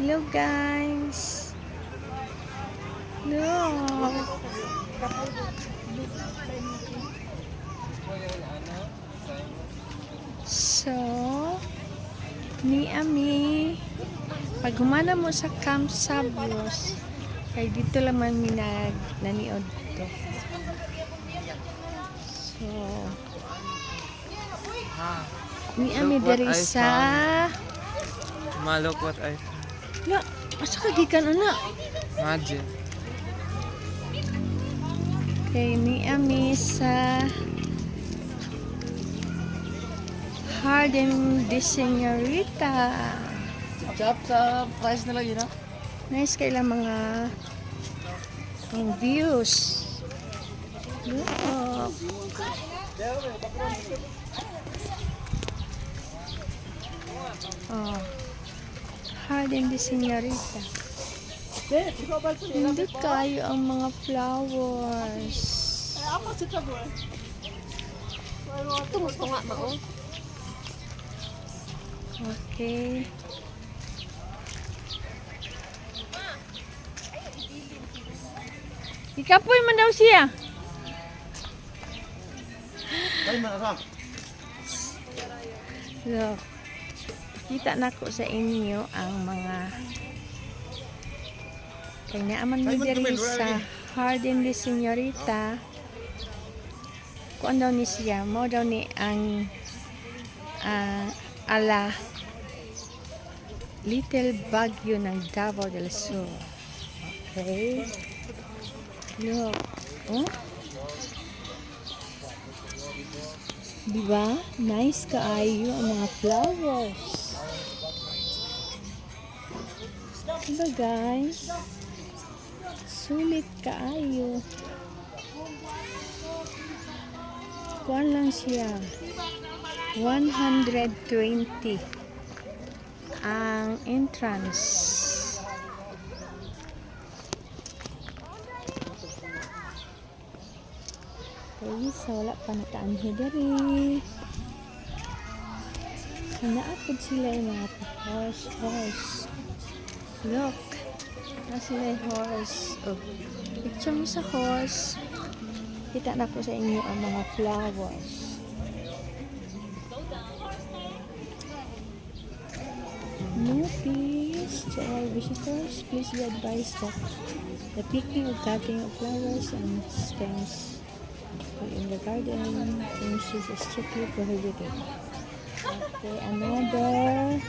Hello guys. Look. So, ni Ami pag humana mo sa Camp Sablos kay dito lang man naniod dito. So, ni Ami dari sa Look what I found. la, asa ka gikan ana? Imagine. Kay ni Ami sa Jardín de Señorita. Chop sa price nila yun, ha? Nice kailang mga ang views. Look. Oh. Jardín de Señorita. Hindi kayo ang mga flowers. Gusto nga mao. Okay. Ikapoy man daw siya. Look. Kita na ko sa inyo ang mga kaya naaman mo diri sa Jardín de Señorita. Kung daw ni siya, mo daw ni ang ala Little Baguio ng Davao del Sur. Okay. Look. Oh. Diba? Nice kaayo ang mga flowers. Diba guys? Sulit kaayo. Kuan lang siya. 120 ang entrance. Okay, so wala pa nataan hidari. Naapod sila yung mga horse. Look. Na sila yung horse. Oh. Picture mo sa horse. Kita na ko sa inyo ang mga flowers. Notice to all visitors, please be advised that the picking or cutting of flowers and stems in the garden is strictly prohibited. Okay, another